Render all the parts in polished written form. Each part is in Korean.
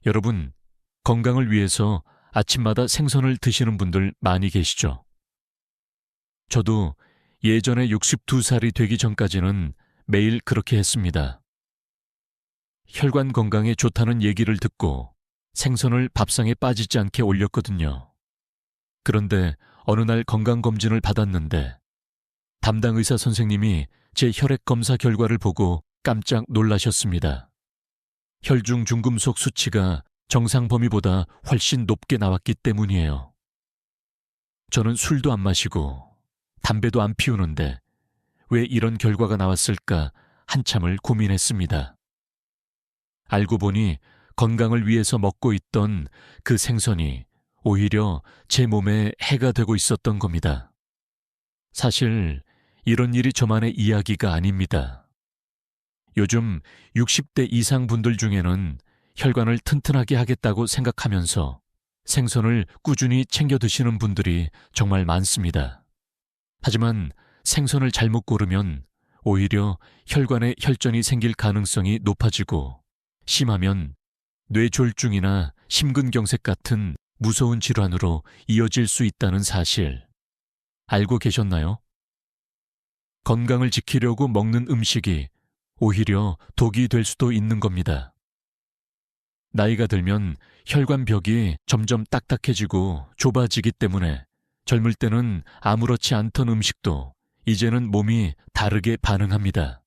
여러분, 건강을 위해서 아침마다 생선을 드시는 분들 많이 계시죠? 저도 예전에 62살이 되기 전까지는 매일 그렇게 했습니다. 혈관 건강에 좋다는 얘기를 듣고 생선을 밥상에 빠지지 않게 올렸거든요. 그런데 어느 날 건강검진을 받았는데 담당 의사 선생님이 제 혈액 검사 결과를 보고 깜짝 놀라셨습니다. 혈중 중금속 수치가 정상 범위보다 훨씬 높게 나왔기 때문이에요. 저는 술도 안 마시고 담배도 안 피우는데 왜 이런 결과가 나왔을까 한참을 고민했습니다. 알고 보니 건강을 위해서 먹고 있던 그 생선이 오히려 제 몸에 해가 되고 있었던 겁니다. 사실 이런 일이 저만의 이야기가 아닙니다. 요즘 60대 이상 분들 중에는 혈관을 튼튼하게 하겠다고 생각하면서 생선을 꾸준히 챙겨 드시는 분들이 정말 많습니다. 하지만 생선을 잘못 고르면 오히려 혈관에 혈전이 생길 가능성이 높아지고 심하면 뇌졸중이나 심근경색 같은 무서운 질환으로 이어질 수 있다는 사실 알고 계셨나요? 건강을 지키려고 먹는 음식이 오히려 독이 될 수도 있는 겁니다. 나이가 들면 혈관벽이 점점 딱딱해지고 좁아지기 때문에 젊을 때는 아무렇지 않던 음식도 이제는 몸이 다르게 반응합니다.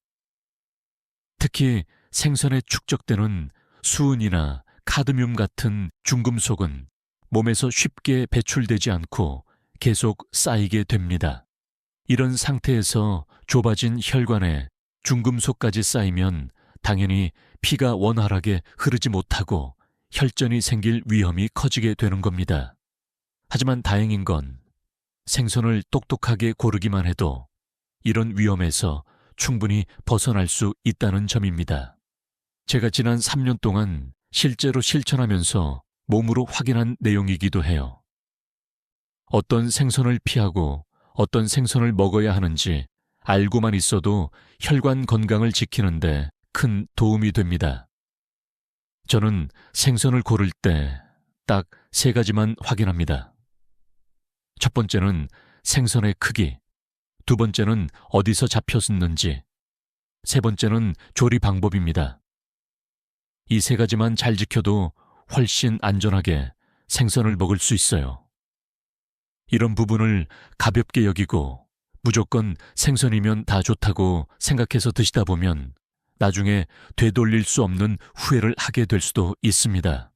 특히 생선에 축적되는 수은이나 카드뮴 같은 중금속은 몸에서 쉽게 배출되지 않고 계속 쌓이게 됩니다. 이런 상태에서 좁아진 혈관에 중금속까지 쌓이면 당연히 피가 원활하게 흐르지 못하고 혈전이 생길 위험이 커지게 되는 겁니다. 하지만 다행인 건 생선을 똑똑하게 고르기만 해도 이런 위험에서 충분히 벗어날 수 있다는 점입니다. 제가 지난 3년 동안 실제로 실천하면서 몸으로 확인한 내용이기도 해요. 어떤 생선을 피하고 어떤 생선을 먹어야 하는지 알고만 있어도 혈관 건강을 지키는데 큰 도움이 됩니다. 저는 생선을 고를 때 딱 3가지만 확인합니다. 첫 번째는 생선의 크기, 두 번째는 어디서 잡혔는지, 세 번째는 조리 방법입니다. 이 3가지만 잘 지켜도 훨씬 안전하게 생선을 먹을 수 있어요. 이런 부분을 가볍게 여기고 무조건 생선이면 다 좋다고 생각해서 드시다 보면 나중에 되돌릴 수 없는 후회를 하게 될 수도 있습니다.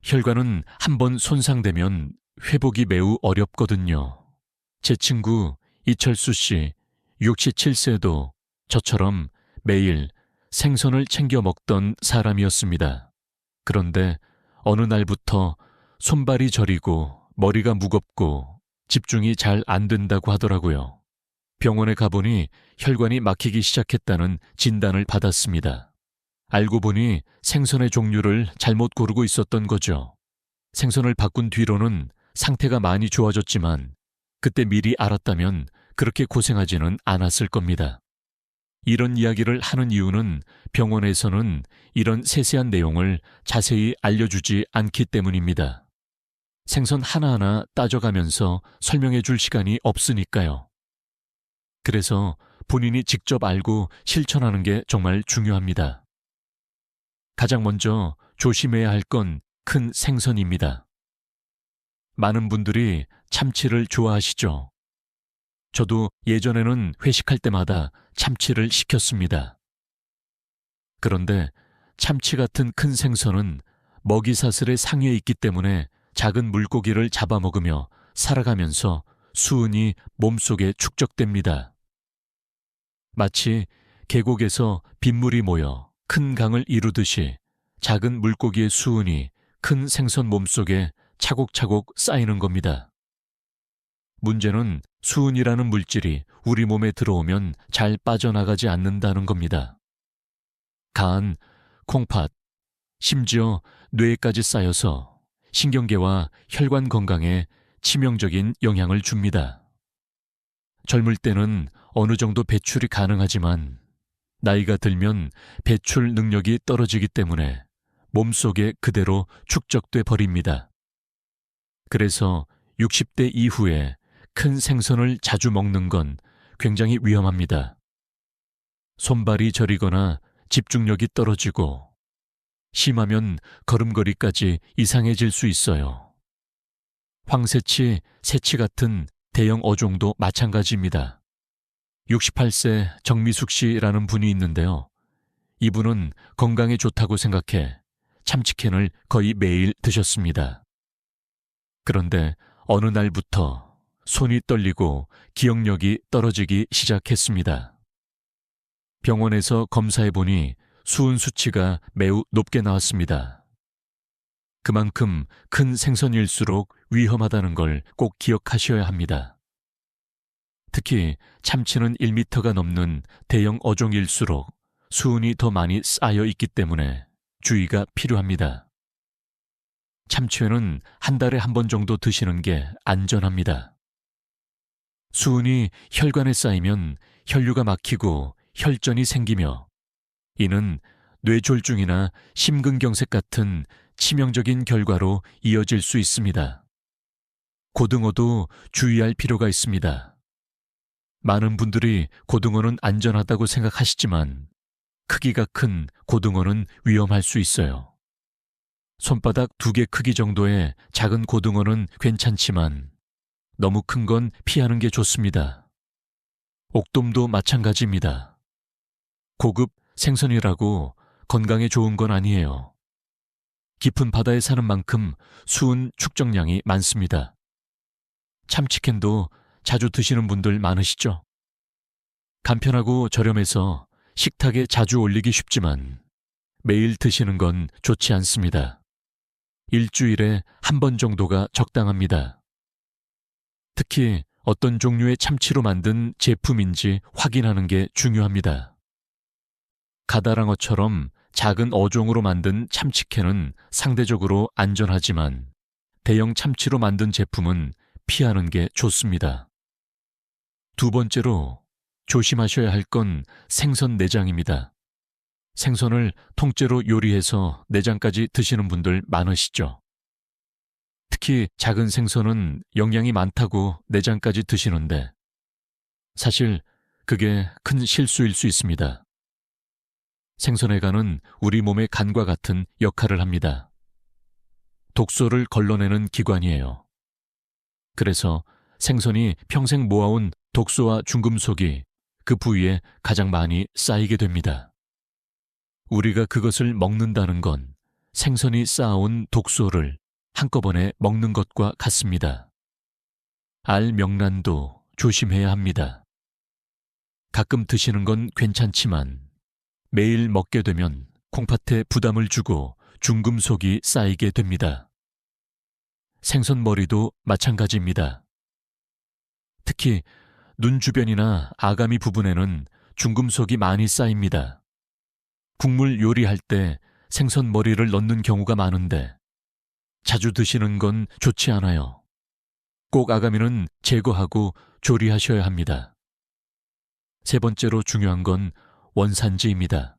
혈관은 한번 손상되면 회복이 매우 어렵거든요. 제 친구 이철수 씨 67세도 저처럼 매일 생선을 챙겨 먹던 사람이었습니다. 그런데 어느 날부터 손발이 저리고 머리가 무겁고 집중이 잘 안 된다고 하더라고요. 병원에 가보니 혈관이 막히기 시작했다는 진단을 받았습니다. 알고 보니 생선의 종류를 잘못 고르고 있었던 거죠. 생선을 바꾼 뒤로는 상태가 많이 좋아졌지만 그때 미리 알았다면 그렇게 고생하지는 않았을 겁니다. 이런 이야기를 하는 이유는 병원에서는 이런 세세한 내용을 자세히 알려주지 않기 때문입니다. 생선 하나하나 따져가면서 설명해 줄 시간이 없으니까요. 그래서 본인이 직접 알고 실천하는 게 정말 중요합니다. 가장 먼저 조심해야 할 건 큰 생선입니다. 많은 분들이 참치를 좋아하시죠? 저도 예전에는 회식할 때마다 참치를 시켰습니다. 그런데 참치 같은 큰 생선은 먹이사슬의 상위에 있기 때문에 작은 물고기를 잡아먹으며 살아가면서 수은이 몸속에 축적됩니다. 마치 계곡에서 빗물이 모여 큰 강을 이루듯이 작은 물고기의 수은이 큰 생선 몸속에 차곡차곡 쌓이는 겁니다. 문제는 수은이라는 물질이 우리 몸에 들어오면 잘 빠져나가지 않는다는 겁니다. 간, 콩팥, 심지어 뇌에까지 쌓여서 신경계와 혈관 건강에 치명적인 영향을 줍니다. 젊을 때는 어느 정도 배출이 가능하지만 나이가 들면 배출 능력이 떨어지기 때문에 몸속에 그대로 축적돼 버립니다. 그래서 60대 이후에 큰 생선을 자주 먹는 건 굉장히 위험합니다. 손발이 저리거나 집중력이 떨어지고 심하면 걸음걸이까지 이상해질 수 있어요. 황새치, 새치 같은 대형 어종도 마찬가지입니다. 68세 정미숙 씨라는 분이 있는데요. 이분은 건강에 좋다고 생각해 참치캔을 거의 매일 드셨습니다. 그런데 어느 날부터 손이 떨리고 기억력이 떨어지기 시작했습니다. 병원에서 검사해보니 수은 수치가 매우 높게 나왔습니다. 그만큼 큰 생선일수록 위험하다는 걸 꼭 기억하셔야 합니다. 특히 참치는 1m가 넘는 대형 어종일수록 수은이 더 많이 쌓여 있기 때문에 주의가 필요합니다. 참치회는 한 달에 한 번 정도 드시는 게 안전합니다. 수은이 혈관에 쌓이면 혈류가 막히고 혈전이 생기며 이는 뇌졸중이나 심근경색 같은 치명적인 결과로 이어질 수 있습니다. 고등어도 주의할 필요가 있습니다. 많은 분들이 고등어는 안전하다고 생각하시지만 크기가 큰 고등어는 위험할 수 있어요. 손바닥 2개 크기 정도의 작은 고등어는 괜찮지만 너무 큰 건 피하는 게 좋습니다. 옥돔도 마찬가지입니다. 고급 생선이라고 건강에 좋은 건 아니에요. 깊은 바다에 사는 만큼 수은 축적량이 많습니다. 참치캔도 자주 드시는 분들 많으시죠? 간편하고 저렴해서 식탁에 자주 올리기 쉽지만 매일 드시는 건 좋지 않습니다. 일주일에 한 번 정도가 적당합니다. 특히 어떤 종류의 참치로 만든 제품인지 확인하는 게 중요합니다. 가다랑어처럼 작은 어종으로 만든 참치캔은 상대적으로 안전하지만 대형 참치로 만든 제품은 피하는 게 좋습니다. 두 번째로 조심하셔야 할 건 생선 내장입니다. 생선을 통째로 요리해서 내장까지 드시는 분들 많으시죠? 특히 작은 생선은 영양이 많다고 내장까지 드시는데 사실 그게 큰 실수일 수 있습니다. 생선의 간은 우리 몸의 간과 같은 역할을 합니다. 독소를 걸러내는 기관이에요. 그래서 생선이 평생 모아온 독소와 중금속이 그 부위에 가장 많이 쌓이게 됩니다. 우리가 그것을 먹는다는 건 생선이 쌓아온 독소를 한꺼번에 먹는 것과 같습니다. 알 명란도 조심해야 합니다. 가끔 드시는 건 괜찮지만 매일 먹게 되면 콩팥에 부담을 주고 중금속이 쌓이게 됩니다. 생선 머리도 마찬가지입니다. 특히 눈 주변이나 아가미 부분에는 중금속이 많이 쌓입니다. 국물 요리할 때 생선 머리를 넣는 경우가 많은데 자주 드시는 건 좋지 않아요. 꼭 아가미는 제거하고 조리하셔야 합니다. 세 번째로 중요한 건 원산지입니다.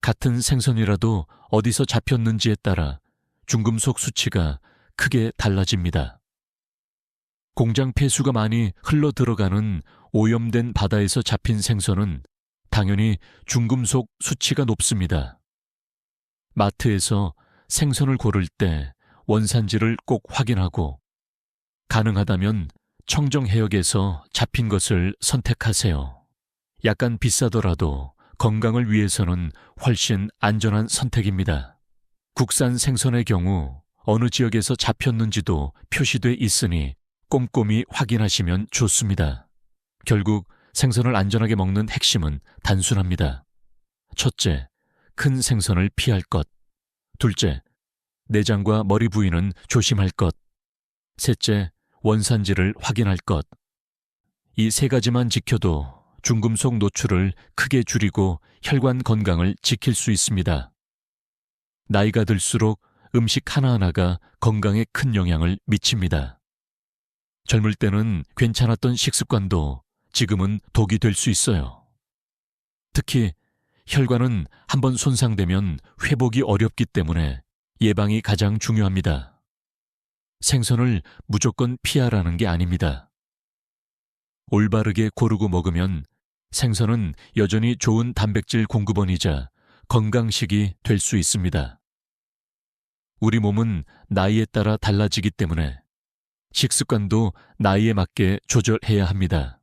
같은 생선이라도 어디서 잡혔는지에 따라 중금속 수치가 크게 달라집니다. 공장 폐수가 많이 흘러 들어가는 오염된 바다에서 잡힌 생선은 당연히 중금속 수치가 높습니다. 마트에서 생선을 고를 때 원산지를 꼭 확인하고 가능하다면 청정해역에서 잡힌 것을 선택하세요. 약간 비싸더라도 건강을 위해서는 훨씬 안전한 선택입니다. 국산 생선의 경우 어느 지역에서 잡혔는지도 표시돼 있으니 꼼꼼히 확인하시면 좋습니다. 결국 생선을 안전하게 먹는 핵심은 단순합니다. 첫째, 큰 생선을 피할 것. 둘째, 내장과 머리 부위는 조심할 것. 셋째, 원산지를 확인할 것. 이 세 가지만 지켜도 중금속 노출을 크게 줄이고 혈관 건강을 지킬 수 있습니다. 나이가 들수록 음식 하나하나가 건강에 큰 영향을 미칩니다. 젊을 때는 괜찮았던 식습관도 지금은 독이 될 수 있어요. 특히 혈관은 한번 손상되면 회복이 어렵기 때문에 예방이 가장 중요합니다. 생선을 무조건 피하라는 게 아닙니다. 올바르게 고르고 먹으면 생선은 여전히 좋은 단백질 공급원이자 건강식이 될 수 있습니다. 우리 몸은 나이에 따라 달라지기 때문에 식습관도 나이에 맞게 조절해야 합니다.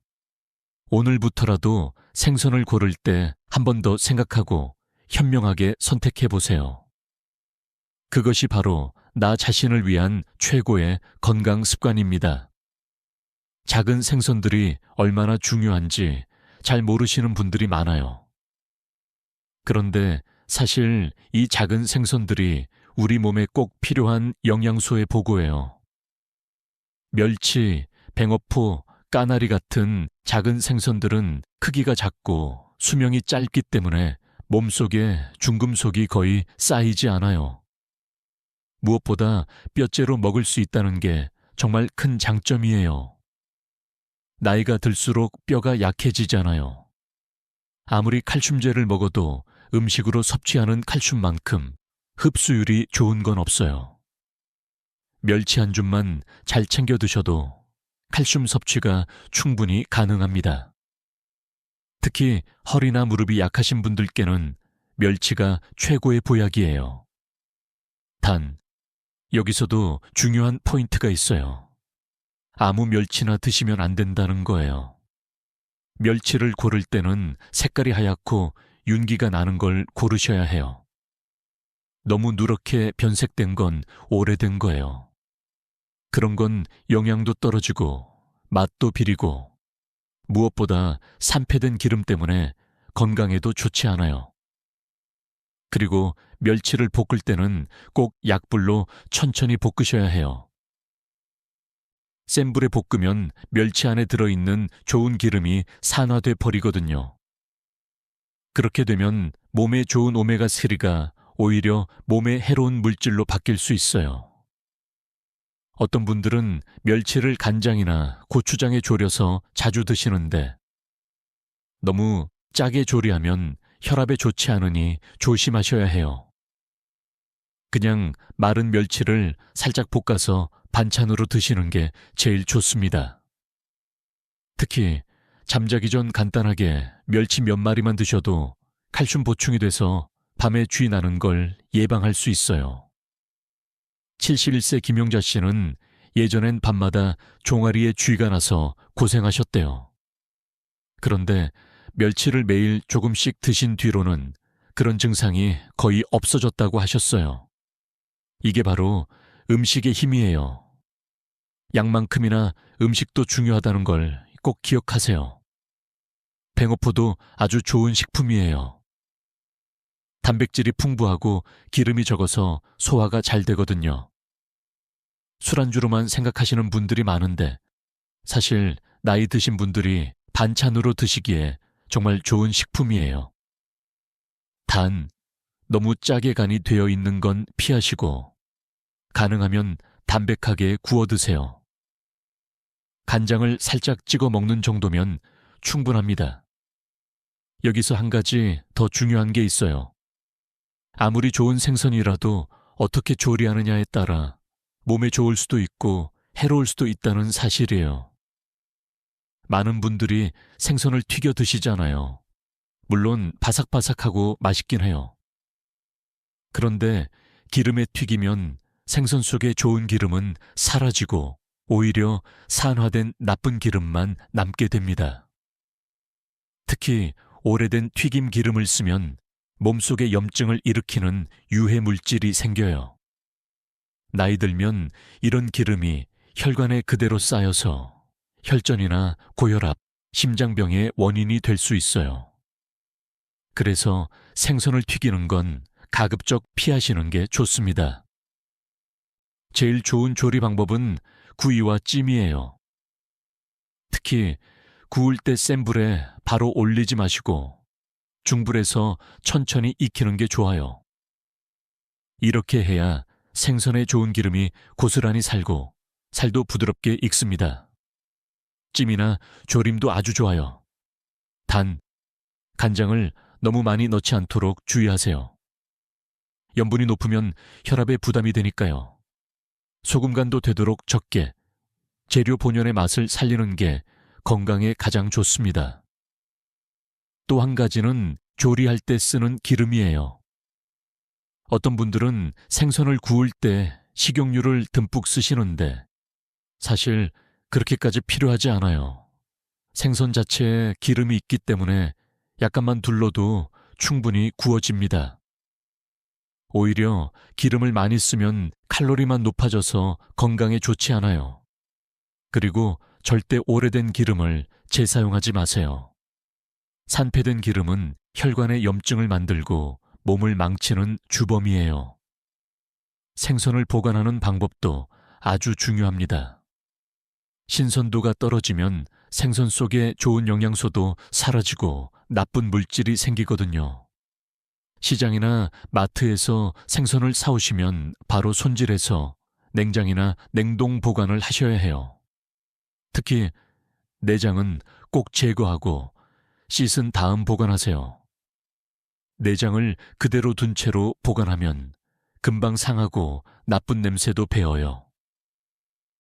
오늘부터라도 생선을 고를 때 한 번 더 생각하고 현명하게 선택해 보세요. 그것이 바로 나 자신을 위한 최고의 건강 습관입니다. 작은 생선들이 얼마나 중요한지 잘 모르시는 분들이 많아요. 그런데 사실 이 작은 생선들이 우리 몸에 꼭 필요한 영양소의 보고예요. 멸치, 뱅어포, 까나리 같은 작은 생선들은 크기가 작고 수명이 짧기 때문에 몸속에 중금속이 거의 쌓이지 않아요. 무엇보다 뼈째로 먹을 수 있다는 게 정말 큰 장점이에요. 나이가 들수록 뼈가 약해지잖아요. 아무리 칼슘제를 먹어도 음식으로 섭취하는 칼슘만큼 흡수율이 좋은 건 없어요. 멸치 한 줌만 잘 챙겨 드셔도 칼슘 섭취가 충분히 가능합니다. 특히 허리나 무릎이 약하신 분들께는 멸치가 최고의 보약이에요. 단, 여기서도 중요한 포인트가 있어요. 아무 멸치나 드시면 안 된다는 거예요. 멸치를 고를 때는 색깔이 하얗고 윤기가 나는 걸 고르셔야 해요. 너무 누렇게 변색된 건 오래된 거예요. 그런 건 영양도 떨어지고 맛도 비리고 무엇보다 산패된 기름 때문에 건강에도 좋지 않아요. 그리고 멸치를 볶을 때는 꼭 약불로 천천히 볶으셔야 해요. 센 불에 볶으면 멸치 안에 들어있는 좋은 기름이 산화돼 버리거든요. 그렇게 되면 몸에 좋은 오메가3가 오히려 몸에 해로운 물질로 바뀔 수 있어요. 어떤 분들은 멸치를 간장이나 고추장에 졸여서 자주 드시는데 너무 짜게 조리하면 혈압에 좋지 않으니 조심하셔야 해요. 그냥 마른 멸치를 살짝 볶아서 반찬으로 드시는 게 제일 좋습니다. 특히 잠자기 전 간단하게 멸치 몇 마리만 드셔도 칼슘 보충이 돼서 밤에 쥐 나는 걸 예방할 수 있어요. 71세 김용자 씨는 예전엔 밤마다 종아리에 쥐가 나서 고생하셨대요. 그런데 멸치를 매일 조금씩 드신 뒤로는 그런 증상이 거의 없어졌다고 하셨어요. 이게 바로 음식의 힘이에요. 양만큼이나 음식도 중요하다는 걸 꼭 기억하세요. 뱅어포도 아주 좋은 식품이에요. 단백질이 풍부하고 기름이 적어서 소화가 잘 되거든요. 술안주로만 생각하시는 분들이 많은데 사실 나이 드신 분들이 반찬으로 드시기에 정말 좋은 식품이에요. 단, 너무 짜게 간이 되어 있는 건 피하시고 가능하면 담백하게 구워 드세요. 간장을 살짝 찍어 먹는 정도면 충분합니다. 여기서 한 가지 더 중요한 게 있어요. 아무리 좋은 생선이라도 어떻게 조리하느냐에 따라 몸에 좋을 수도 있고 해로울 수도 있다는 사실이에요. 많은 분들이 생선을 튀겨 드시잖아요. 물론 바삭바삭하고 맛있긴 해요. 그런데 기름에 튀기면 생선 속의 좋은 기름은 사라지고 오히려 산화된 나쁜 기름만 남게 됩니다. 특히 오래된 튀김 기름을 쓰면 몸속에 염증을 일으키는 유해 물질이 생겨요. 나이 들면 이런 기름이 혈관에 그대로 쌓여서 혈전이나 고혈압, 심장병의 원인이 될 수 있어요. 그래서 생선을 튀기는 건 가급적 피하시는 게 좋습니다. 제일 좋은 조리 방법은 구이와 찜이에요. 특히 구울 때 센 불에 바로 올리지 마시고 중불에서 천천히 익히는 게 좋아요. 이렇게 해야 생선의 좋은 기름이 고스란히 살고 살도 부드럽게 익습니다. 찜이나 조림도 아주 좋아요. 단, 간장을 너무 많이 넣지 않도록 주의하세요. 염분이 높으면 혈압에 부담이 되니까요. 소금 간도 되도록 적게, 재료 본연의 맛을 살리는 게 건강에 가장 좋습니다. 또 한 가지는 조리할 때 쓰는 기름이에요. 어떤 분들은 생선을 구울 때 식용유를 듬뿍 쓰시는데 사실 그렇게까지 필요하지 않아요. 생선 자체에 기름이 있기 때문에 약간만 둘러도 충분히 구워집니다. 오히려 기름을 많이 쓰면 칼로리만 높아져서 건강에 좋지 않아요. 그리고 절대 오래된 기름을 재사용하지 마세요. 산패된 기름은 혈관에 염증을 만들고 몸을 망치는 주범이에요. 생선을 보관하는 방법도 아주 중요합니다. 신선도가 떨어지면 생선 속에 좋은 영양소도 사라지고 나쁜 물질이 생기거든요. 시장이나 마트에서 생선을 사오시면 바로 손질해서 냉장이나 냉동 보관을 하셔야 해요. 특히 내장은 꼭 제거하고 씻은 다음 보관하세요. 내장을 그대로 둔 채로 보관하면 금방 상하고 나쁜 냄새도 배어요.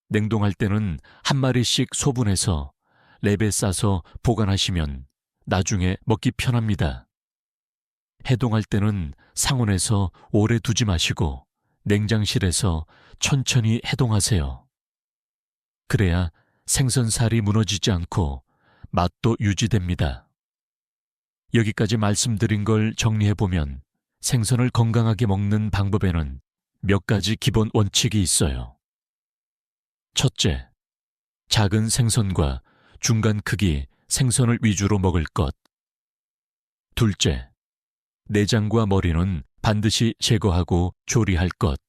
냉동할 때는 한 마리씩 소분해서 랩에 싸서 보관하시면 나중에 먹기 편합니다. 해동할 때는 상온에서 오래 두지 마시고 냉장실에서 천천히 해동하세요. 그래야 생선살이 무너지지 않고 맛도 유지됩니다. 여기까지 말씀드린 걸 정리해보면 생선을 건강하게 먹는 방법에는 몇 가지 기본 원칙이 있어요. 첫째, 작은 생선과 중간 크기 생선을 위주로 먹을 것. 둘째, 내장과 머리는 반드시 제거하고 조리할 것.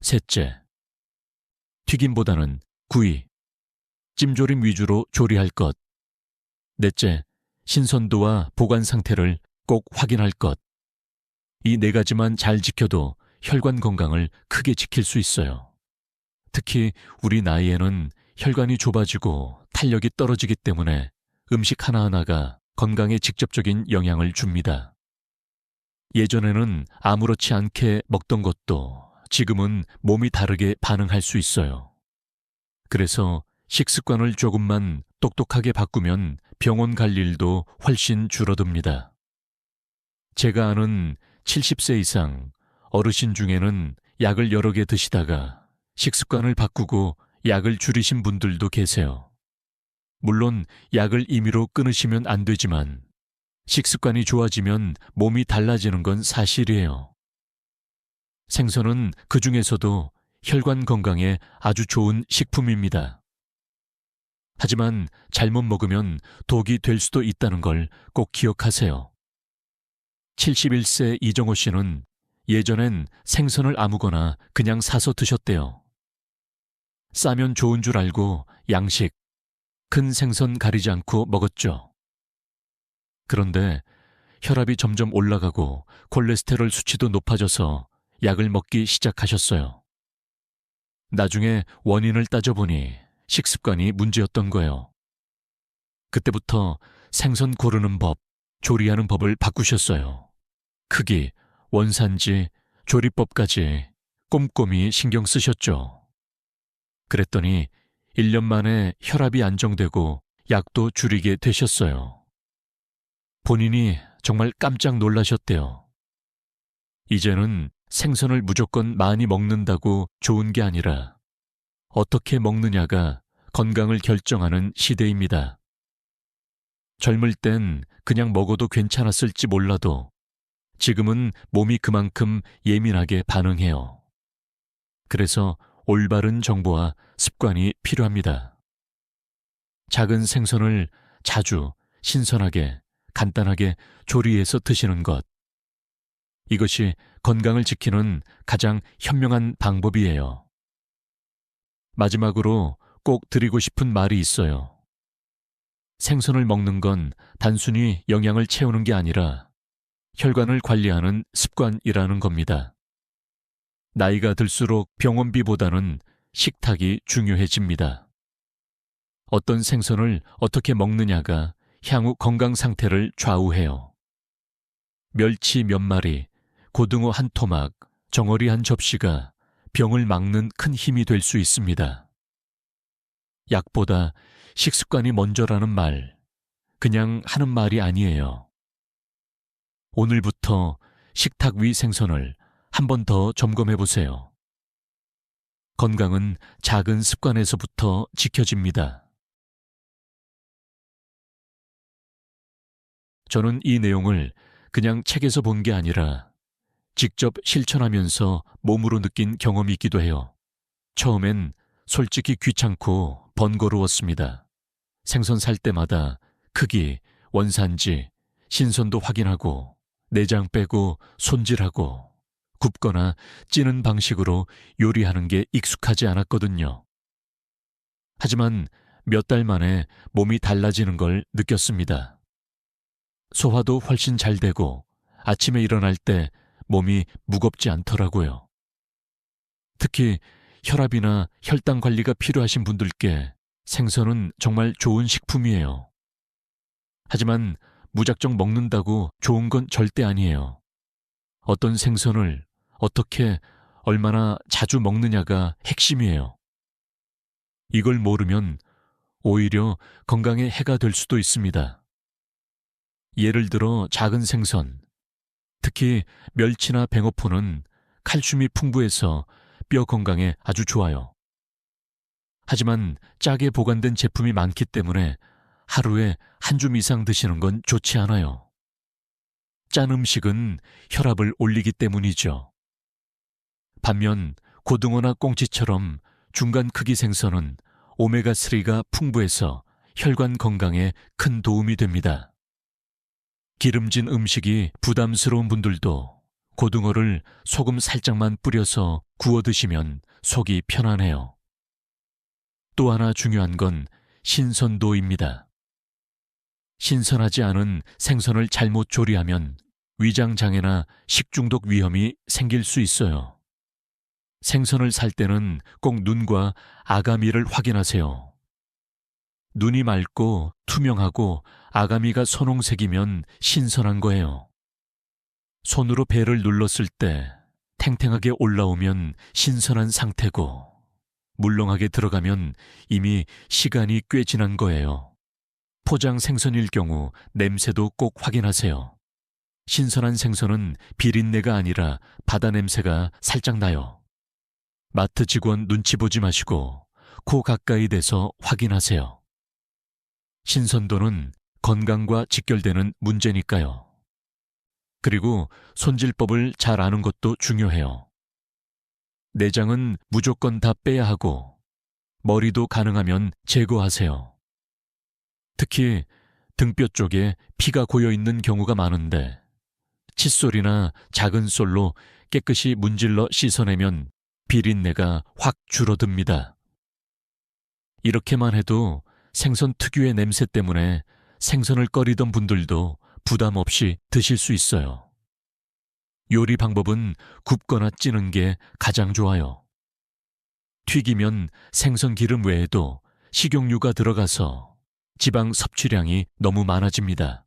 셋째, 튀김보다는 구이, 찜조림 위주로 조리할 것. 넷째, 신선도와 보관 상태를 꼭 확인할 것. 이 네 가지만 잘 지켜도 혈관 건강을 크게 지킬 수 있어요. 특히 우리 나이에는 혈관이 좁아지고 탄력이 떨어지기 때문에 음식 하나하나가 건강에 직접적인 영향을 줍니다. 예전에는 아무렇지 않게 먹던 것도 지금은 몸이 다르게 반응할 수 있어요. 그래서 식습관을 조금만 똑똑하게 바꾸면 병원 갈 일도 훨씬 줄어듭니다. 제가 아는 70세 이상 어르신 중에는 약을 여러 개 드시다가 식습관을 바꾸고 약을 줄이신 분들도 계세요. 물론 약을 임의로 끊으시면 안 되지만 식습관이 좋아지면 몸이 달라지는 건 사실이에요. 생선은 그 중에서도 혈관 건강에 아주 좋은 식품입니다. 하지만 잘못 먹으면 독이 될 수도 있다는 걸 꼭 기억하세요. 71세 이정호 씨는 예전엔 생선을 아무거나 그냥 사서 드셨대요. 싸면 좋은 줄 알고 양식, 큰 생선 가리지 않고 먹었죠. 그런데 혈압이 점점 올라가고 콜레스테롤 수치도 높아져서 약을 먹기 시작하셨어요. 나중에 원인을 따져보니 식습관이 문제였던 거예요. 그때부터 생선 고르는 법, 조리하는 법을 바꾸셨어요. 크기, 원산지, 조리법까지 꼼꼼히 신경 쓰셨죠. 그랬더니 1년 만에 혈압이 안정되고 약도 줄이게 되셨어요. 본인이 정말 깜짝 놀라셨대요. 이제는 생선을 무조건 많이 먹는다고 좋은 게 아니라 어떻게 먹느냐가 건강을 결정하는 시대입니다. 젊을 땐 그냥 먹어도 괜찮았을지 몰라도 지금은 몸이 그만큼 예민하게 반응해요. 그래서 올바른 정보와 습관이 필요합니다. 작은 생선을 자주, 신선하게, 간단하게 조리해서 드시는 것. 이것이 건강을 지키는 가장 현명한 방법이에요. 마지막으로 꼭 드리고 싶은 말이 있어요. 생선을 먹는 건 단순히 영양을 채우는 게 아니라 혈관을 관리하는 습관이라는 겁니다. 나이가 들수록 병원비보다는 식탁이 중요해집니다. 어떤 생선을 어떻게 먹느냐가 향후 건강 상태를 좌우해요. 멸치 몇 마리, 고등어 한 토막, 정어리 한 접시가 병을 막는 큰 힘이 될 수 있습니다. 약보다 식습관이 먼저라는 말, 그냥 하는 말이 아니에요. 오늘부터 식탁 위 생선을 한 번 더 점검해 보세요. 건강은 작은 습관에서부터 지켜집니다. 저는 이 내용을 그냥 책에서 본 게 아니라 직접 실천하면서 몸으로 느낀 경험이 있기도 해요. 처음엔 솔직히 귀찮고 번거로웠습니다. 생선 살 때마다 크기, 원산지, 신선도 확인하고 내장 빼고 손질하고 굽거나 찌는 방식으로 요리하는 게 익숙하지 않았거든요. 하지만 몇 달 만에 몸이 달라지는 걸 느꼈습니다. 소화도 훨씬 잘 되고 아침에 일어날 때 몸이 무겁지 않더라고요. 특히 혈압이나 혈당 관리가 필요하신 분들께 생선은 정말 좋은 식품이에요. 하지만 무작정 먹는다고 좋은 건 절대 아니에요. 어떤 생선을 어떻게 얼마나 자주 먹느냐가 핵심이에요. 이걸 모르면 오히려 건강에 해가 될 수도 있습니다. 예를 들어 작은 생선, 특히 멸치나 뱅어포는 칼슘이 풍부해서 뼈 건강에 아주 좋아요. 하지만 짜게 보관된 제품이 많기 때문에 하루에 한 줌 이상 드시는 건 좋지 않아요. 짠 음식은 혈압을 올리기 때문이죠. 반면 고등어나 꽁치처럼 중간 크기 생선은 오메가3가 풍부해서 혈관 건강에 큰 도움이 됩니다. 기름진 음식이 부담스러운 분들도 고등어를 소금 살짝만 뿌려서 구워 드시면 속이 편안해요. 또 하나 중요한 건 신선도입니다. 신선하지 않은 생선을 잘못 조리하면 위장장애나 식중독 위험이 생길 수 있어요. 생선을 살 때는 꼭 눈과 아가미를 확인하세요. 눈이 맑고 투명하고 아가미가 선홍색이면 신선한 거예요. 손으로 배를 눌렀을 때 탱탱하게 올라오면 신선한 상태고 물렁하게 들어가면 이미 시간이 꽤 지난 거예요. 포장 생선일 경우 냄새도 꼭 확인하세요. 신선한 생선은 비린내가 아니라 바다 냄새가 살짝 나요. 마트 직원 눈치 보지 마시고 코 가까이 대서 확인하세요. 신선도는 건강과 직결되는 문제니까요. 그리고 손질법을 잘 아는 것도 중요해요. 내장은 무조건 다 빼야 하고 머리도 가능하면 제거하세요. 특히 등뼈 쪽에 피가 고여 있는 경우가 많은데 칫솔이나 작은 솔로 깨끗이 문질러 씻어내면 비린내가 확 줄어듭니다. 이렇게만 해도 생선 특유의 냄새 때문에 생선을 꺼리던 분들도 부담 없이 드실 수 있어요. 요리 방법은 굽거나 찌는 게 가장 좋아요. 튀기면 생선 기름 외에도 식용유가 들어가서 지방 섭취량이 너무 많아집니다.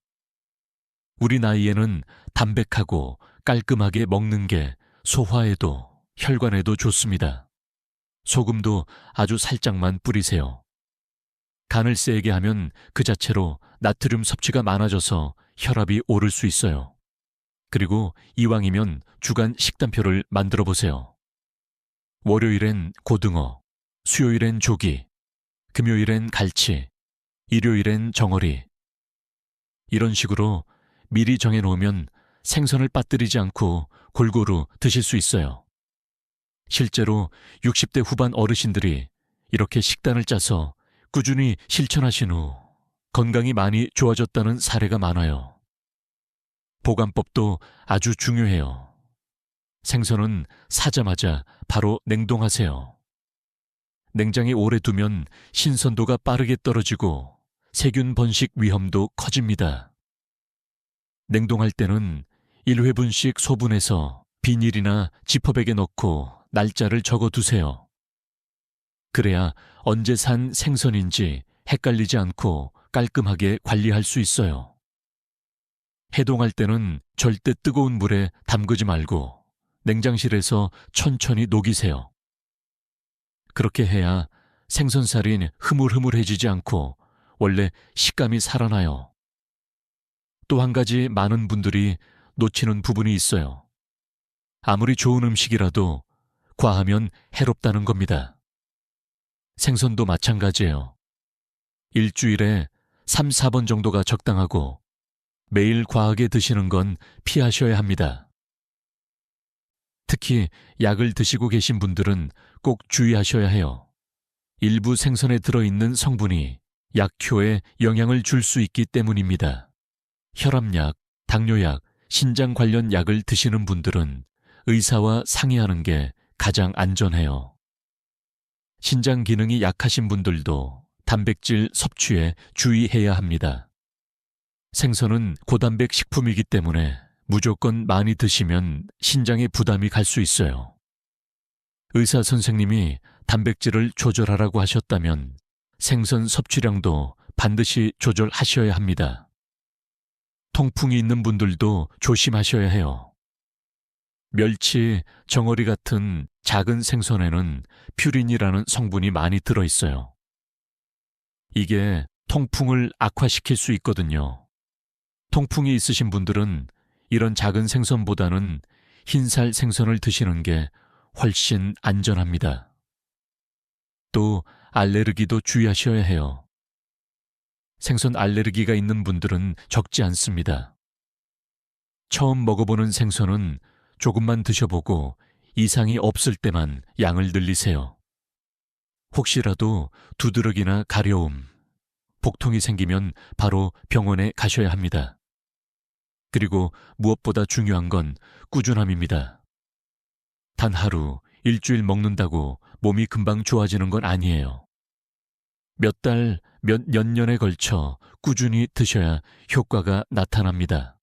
우리 나이에는 담백하고 깔끔하게 먹는 게 소화에도 혈관에도 좋습니다. 소금도 아주 살짝만 뿌리세요. 간을 세게 하면 그 자체로 나트륨 섭취가 많아져서 혈압이 오를 수 있어요. 그리고 이왕이면 주간 식단표를 만들어 보세요. 월요일엔 고등어, 수요일엔 조기, 금요일엔 갈치, 일요일엔 정어리. 이런 식으로 미리 정해놓으면 생선을 빠뜨리지 않고 골고루 드실 수 있어요. 실제로 60대 후반 어르신들이 이렇게 식단을 짜서 꾸준히 실천하신 후 건강이 많이 좋아졌다는 사례가 많아요. 보관법도 아주 중요해요. 생선은 사자마자 바로 냉동하세요. 냉장에 오래 두면 신선도가 빠르게 떨어지고 세균 번식 위험도 커집니다. 냉동할 때는 1회분씩 소분해서 비닐이나 지퍼백에 넣고 날짜를 적어 두세요. 그래야 언제 산 생선인지 헷갈리지 않고 깔끔하게 관리할 수 있어요. 해동할 때는 절대 뜨거운 물에 담그지 말고 냉장실에서 천천히 녹이세요. 그렇게 해야 생선살이 흐물흐물해지지 않고 원래 식감이 살아나요. 또 한 가지 많은 분들이 놓치는 부분이 있어요. 아무리 좋은 음식이라도 과하면 해롭다는 겁니다. 생선도 마찬가지예요. 일주일에 3, 4번 정도가 적당하고 매일 과하게 드시는 건 피하셔야 합니다. 특히 약을 드시고 계신 분들은 꼭 주의하셔야 해요. 일부 생선에 들어있는 성분이 약효에 영향을 줄 수 있기 때문입니다. 혈압약, 당뇨약, 신장 관련 약을 드시는 분들은 의사와 상의하는 게 가장 안전해요. 신장 기능이 약하신 분들도 단백질 섭취에 주의해야 합니다. 생선은 고단백 식품이기 때문에 무조건 많이 드시면 신장에 부담이 갈 수 있어요. 의사 선생님이 단백질을 조절하라고 하셨다면 생선 섭취량도 반드시 조절하셔야 합니다. 통풍이 있는 분들도 조심하셔야 해요. 멸치, 정어리 같은 작은 생선에는 퓨린이라는 성분이 많이 들어있어요. 이게 통풍을 악화시킬 수 있거든요. 통풍이 있으신 분들은 이런 작은 생선보다는 흰살 생선을 드시는 게 훨씬 안전합니다. 또 알레르기도 주의하셔야 해요. 생선 알레르기가 있는 분들은 적지 않습니다. 처음 먹어보는 생선은 조금만 드셔보고 이상이 없을 때만 양을 늘리세요. 혹시라도 두드러기나 가려움, 복통이 생기면 바로 병원에 가셔야 합니다. 그리고 무엇보다 중요한 건 꾸준함입니다. 단 하루, 일주일 먹는다고 몸이 금방 좋아지는 건 아니에요. 몇 달, 몇 년에 걸쳐 꾸준히 드셔야 효과가 나타납니다.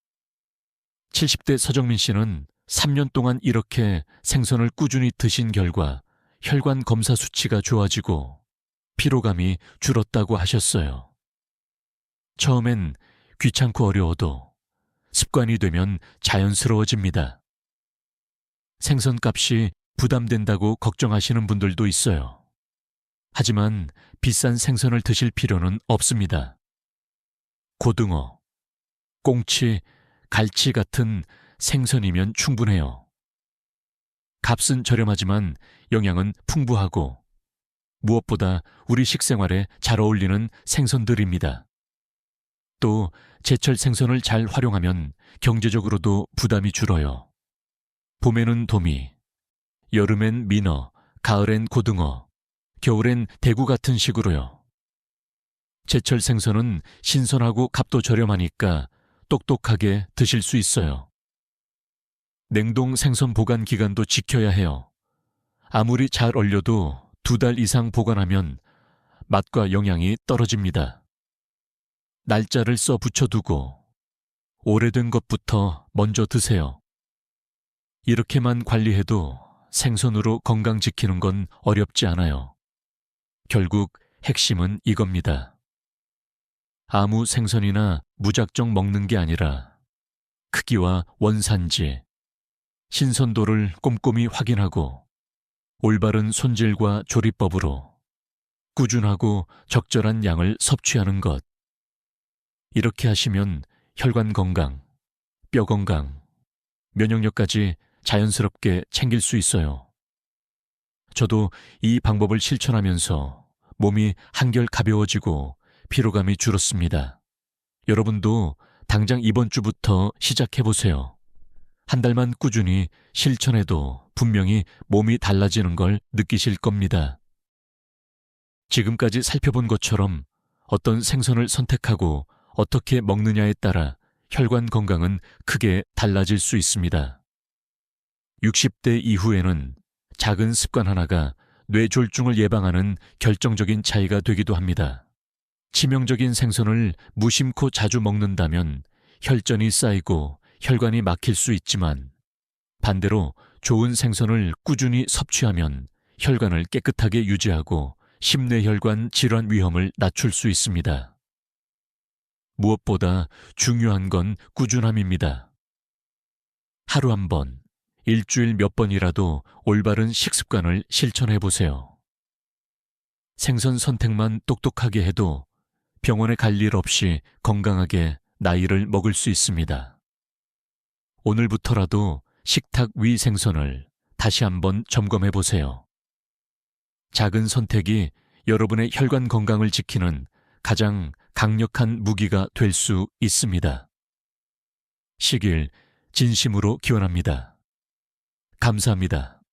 70대 서정민 씨는 3년 동안 이렇게 생선을 꾸준히 드신 결과 혈관 검사 수치가 좋아지고 피로감이 줄었다고 하셨어요. 처음엔 귀찮고 어려워도 습관이 되면 자연스러워집니다. 생선값이 부담된다고 걱정하시는 분들도 있어요. 하지만 비싼 생선을 드실 필요는 없습니다. 고등어, 꽁치, 갈치 같은 생선이면 충분해요. 값은 저렴하지만 영양은 풍부하고 무엇보다 우리 식생활에 잘 어울리는 생선들입니다. 또 제철 생선을 잘 활용하면 경제적으로도 부담이 줄어요. 봄에는 도미, 여름엔 민어, 가을엔 고등어, 겨울엔 대구 같은 식으로요. 제철 생선은 신선하고 값도 저렴하니까 똑똑하게 드실 수 있어요. 냉동 생선 보관 기간도 지켜야 해요. 아무리 잘 얼려도 2달 이상 보관하면 맛과 영양이 떨어집니다. 날짜를 써 붙여두고 오래된 것부터 먼저 드세요. 이렇게만 관리해도 생선으로 건강 지키는 건 어렵지 않아요. 결국 핵심은 이겁니다. 아무 생선이나 무작정 먹는 게 아니라 크기와 원산지, 신선도를 꼼꼼히 확인하고 올바른 손질과 조리법으로 꾸준하고 적절한 양을 섭취하는 것. 이렇게 하시면 혈관 건강, 뼈 건강, 면역력까지 자연스럽게 챙길 수 있어요. 저도 이 방법을 실천하면서 몸이 한결 가벼워지고 피로감이 줄었습니다. 여러분도 당장 이번 주부터 시작해보세요. 한 달만 꾸준히 실천해도 분명히 몸이 달라지는 걸 느끼실 겁니다. 지금까지 살펴본 것처럼 어떤 생선을 선택하고 어떻게 먹느냐에 따라 혈관 건강은 크게 달라질 수 있습니다. 60대 이후에는 작은 습관 하나가 뇌졸중을 예방하는 결정적인 차이가 되기도 합니다. 치명적인 생선을 무심코 자주 먹는다면 혈전이 쌓이고 혈관이 막힐 수 있지만 반대로 좋은 생선을 꾸준히 섭취하면 혈관을 깨끗하게 유지하고 심뇌혈관 질환 위험을 낮출 수 있습니다. 무엇보다 중요한 건 꾸준함입니다. 하루 한 번, 일주일 몇 번이라도 올바른 식습관을 실천해 보세요. 생선 선택만 똑똑하게 해도 병원에 갈 일 없이 건강하게 나이를 먹을 수 있습니다. 오늘부터라도 식탁 위 생선을 다시 한번 점검해 보세요. 작은 선택이 여러분의 혈관 건강을 지키는 가장 강력한 무기가 될 수 있습니다. 시길 진심으로 기원합니다. 감사합니다.